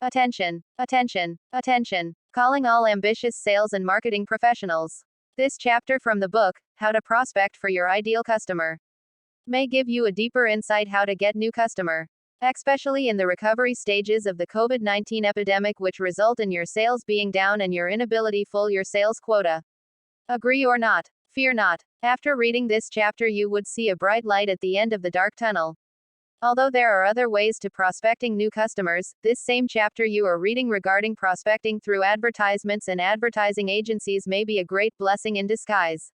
Attention, attention, attention. Calling all ambitious sales and marketing professionals. This chapter from the book, How to Prospect for Your Ideal Customer, may give you a deeper insight how to get new customer, especially in the recovery stages of the COVID-19 epidemic, which result in your sales being down and your inability to fill your sales quota. Agree or not? Fear not. After reading this chapter, you would see a bright light at the end of the dark tunnel. Although there are other ways to prospecting new customers, this same chapter you are reading regarding prospecting through advertisements and advertising agencies may be a great blessing in disguise.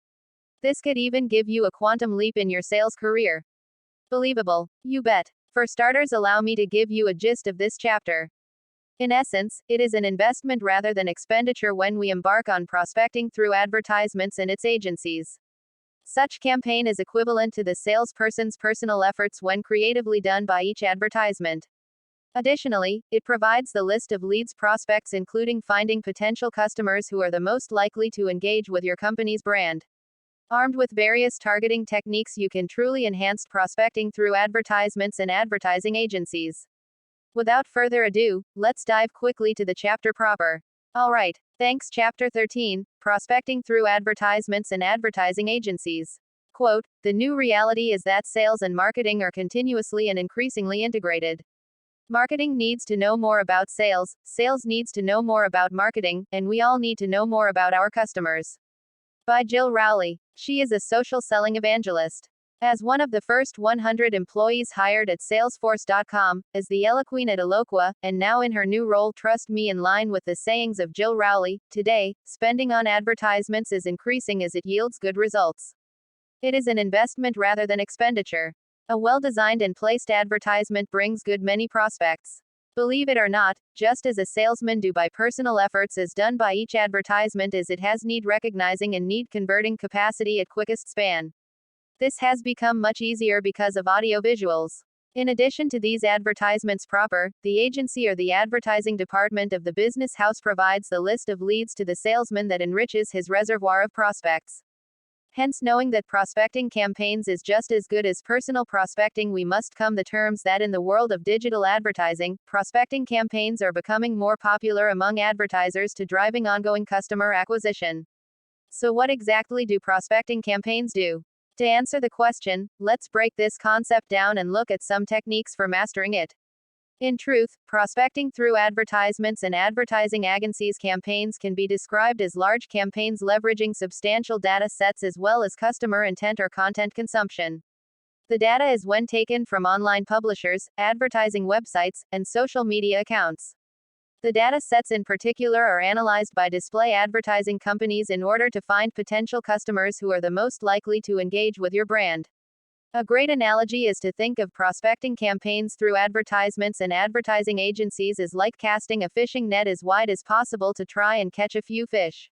This could even give you a quantum leap in your sales career. Believable? You bet. For starters, allow me to give you a gist of this chapter. In essence, it is an investment rather than expenditure when we embark on prospecting through advertisements and its agencies. Such campaign is equivalent to the salesperson's personal efforts when creatively done by each advertisement. Additionally, it provides the list of leads prospects, including finding potential customers who are the most likely to engage with your company's brand. Armed with various targeting techniques, you can truly enhance prospecting through advertisements and advertising agencies. Without further ado, let's dive quickly to the chapter proper. Alright, thanks. Chapter 13, Prospecting Through Advertisements and Advertising Agencies. Quote, the new reality is that sales and marketing are continuously and increasingly integrated. Marketing needs to know more about sales, sales needs to know more about marketing, and we all need to know more about our customers. By Jill Rowley. She is a social selling evangelist. As one of the first 100 employees hired at Salesforce.com, as the eloquent at Eloqua, and now in her new role, trust me, in line with the sayings of Jill Rowley, today, spending on advertisements is increasing as it yields good results. It is an investment rather than expenditure. A well-designed and placed advertisement brings good many prospects. Believe it or not, just as a salesman do by personal efforts is done by each advertisement, as it has need recognizing and need converting capacity at quickest span. This has become much easier because of audio visuals. In addition to these advertisements proper, the agency or the advertising department of the business house provides the list of leads to the salesman that enriches his reservoir of prospects. Hence, knowing that prospecting campaigns is just as good as personal prospecting, we must come to terms that in the world of digital advertising, prospecting campaigns are becoming more popular among advertisers to driving ongoing customer acquisition. So what exactly do prospecting campaigns do? To answer the question, let's break this concept down and look at some techniques for mastering it. In truth, prospecting through advertisements and advertising agencies campaigns can be described as large campaigns leveraging substantial data sets as well as customer intent or content consumption. The data is when taken from online publishers, advertising websites, and social media accounts. The data sets in particular are analyzed by display advertising companies in order to find potential customers who are the most likely to engage with your brand. A great analogy is to think of prospecting campaigns through advertisements and advertising agencies as like casting a fishing net as wide as possible to try and catch a few fish.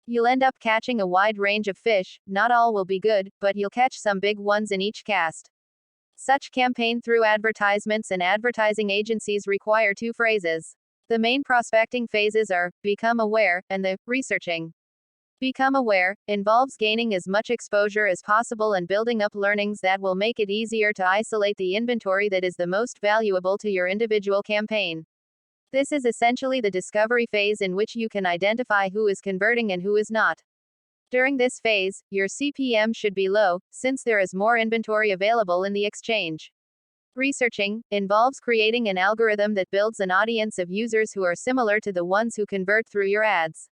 You'll end up catching a wide range of fish, not all will be good, but you'll catch some big ones in each cast. Such campaign through advertisements and advertising agencies require two phases. The main prospecting phases are, become aware, and the, researching. Become aware, involves gaining as much exposure as possible and building up learnings that will make it easier to isolate the inventory that is the most valuable to your individual campaign. This is essentially the discovery phase in which you can identify who is converting and who is not. During this phase, your CPM should be low, since there is more inventory available in the exchange. Researching involves creating an algorithm that builds an audience of users who are similar to the ones who convert through your ads.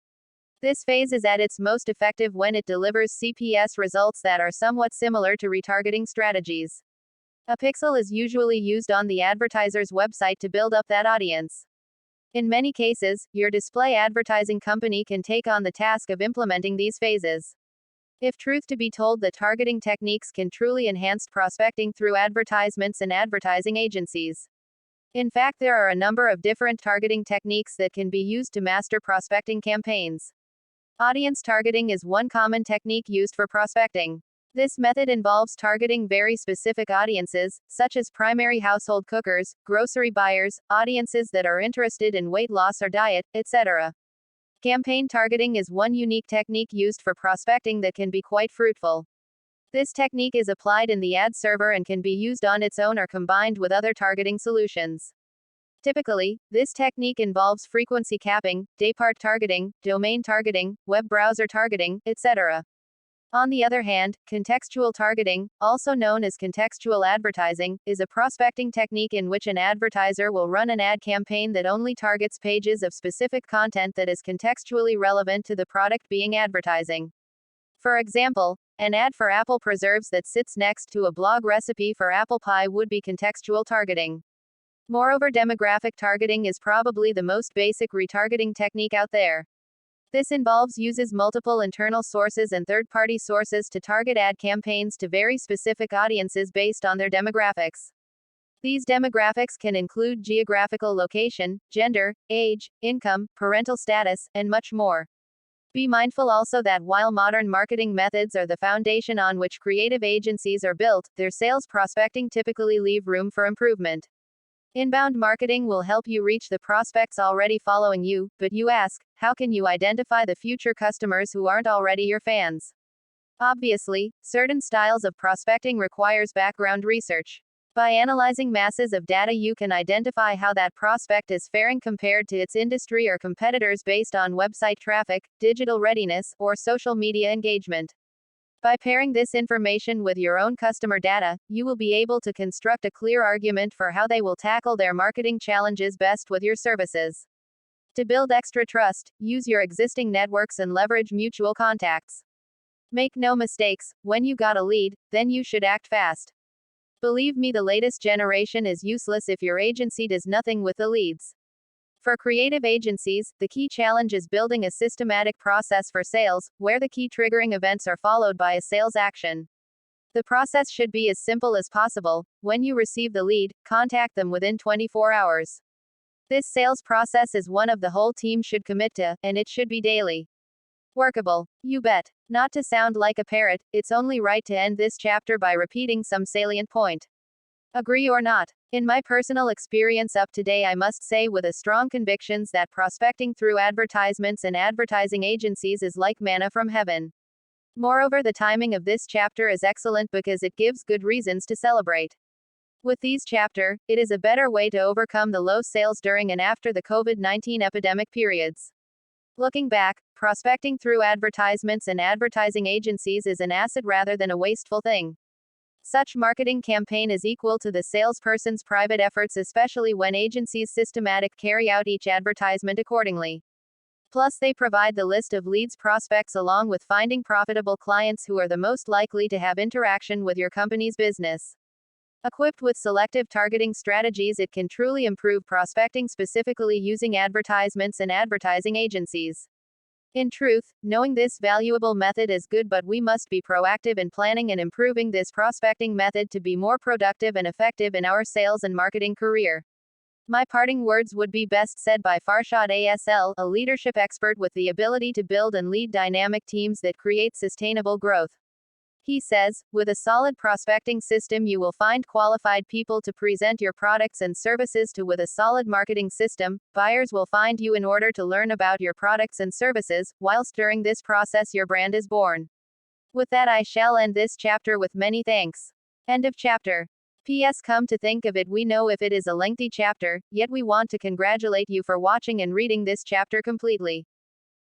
This phase is at its most effective when it delivers CPS results that are somewhat similar to retargeting strategies. A pixel is usually used on the advertiser's website to build up that audience. In many cases, your display advertising company can take on the task of implementing these phases. If truth to be told, the targeting techniques can truly enhance prospecting through advertisements and advertising agencies. In fact, there are a number of different targeting techniques that can be used to master prospecting campaigns. Audience targeting is one common technique used for prospecting. This method involves targeting very specific audiences, such as primary household cookers, grocery buyers, audiences that are interested in weight loss or diet, etc. Campaign targeting is one unique technique used for prospecting that can be quite fruitful. This technique is applied in the ad server and can be used on its own or combined with other targeting solutions. Typically, this technique involves frequency capping, daypart targeting, domain targeting, web browser targeting, etc. On the other hand, contextual targeting, also known as contextual advertising, is a prospecting technique in which an advertiser will run an ad campaign that only targets pages of specific content that is contextually relevant to the product being advertising. For example, an ad for apple preserves that sits next to a blog recipe for apple pie would be contextual targeting. Moreover, demographic targeting is probably the most basic retargeting technique out there. This uses multiple internal sources and third-party sources to target ad campaigns to very specific audiences based on their demographics. These demographics can include geographical location, gender, age, income, parental status, and much more. Be mindful also that while modern marketing methods are the foundation on which creative agencies are built, their sales prospecting typically leave room for improvement. Inbound marketing will help you reach the prospects already following you, but you ask, how can you identify the future customers who aren't already your fans? Obviously, certain styles of prospecting requires background research. By analyzing masses of data, you can identify how that prospect is faring compared to its industry or competitors based on website traffic, digital readiness, or social media engagement. By pairing this information with your own customer data, you will be able to construct a clear argument for how they will tackle their marketing challenges best with your services. To build extra trust, use your existing networks and leverage mutual contacts. Make no mistakes, when you got a lead, then you should act fast. Believe me, the latest generation is useless if your agency does nothing with the leads. For creative agencies, the key challenge is building a systematic process for sales, where the key triggering events are followed by a sales action. The process should be as simple as possible. When you receive the lead, contact them within 24 hours. This sales process is one of the whole team should commit to, and it should be daily. Workable. You bet. Not to sound like a parrot, it's only right to end this chapter by repeating some salient point. Agree or not? In my personal experience up to date, I must say with a strong convictions that prospecting through advertisements and advertising agencies is like manna from heaven. Moreover, the timing of this chapter is excellent because it gives good reasons to celebrate. With these chapter, it is a better way to overcome the low sales during and after the COVID-19 epidemic periods. Looking back, prospecting through advertisements and advertising agencies is an asset rather than a wasteful thing. Such marketing campaign is equal to the salesperson's private efforts, especially when agencies systematic carry out each advertisement accordingly. Plus, they provide the list of leads prospects along with finding profitable clients who are the most likely to have interaction with your company's business. Equipped with selective targeting strategies, it can truly improve prospecting, specifically using advertisements and advertising agencies. In truth, knowing this valuable method is good, but we must be proactive in planning and improving this prospecting method to be more productive and effective in our sales and marketing career. My parting words would be best said by Farshad Asl, a leadership expert with the ability to build and lead dynamic teams that create sustainable growth. He says, with a solid prospecting system, you will find qualified people to present your products and services to. With a solid marketing system, buyers will find you in order to learn about your products and services, whilst during this process your brand is born. With that, I shall end this chapter with many thanks. End of chapter. P.S. Come to think of it, we know if it is a lengthy chapter, yet we want to congratulate you for watching and reading this chapter completely.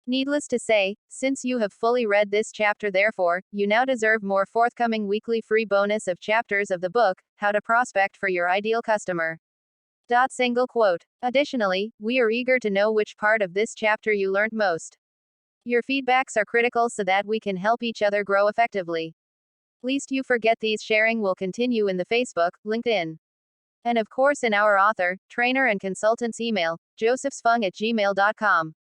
Needless to say, since you have fully read this chapter, therefore, you now deserve more forthcoming weekly free bonus of chapters of the book, How to Prospect for Your Ideal Customer. Single quote. Additionally, we are eager to know which part of this chapter you learned most. Your feedbacks are critical so that we can help each other grow effectively. Least you forget these sharing will continue in the Facebook, LinkedIn, and of course in our author, trainer and consultant's email, josephsfung@gmail.com.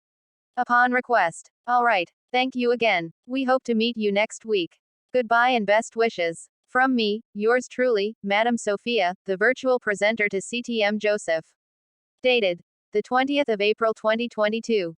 Upon request. Alright, thank you again. We hope to meet you next week. Goodbye and best wishes. From me, yours truly, Madam Sophia, the virtual presenter to CTM Joseph. Dated the 20th of April 2022.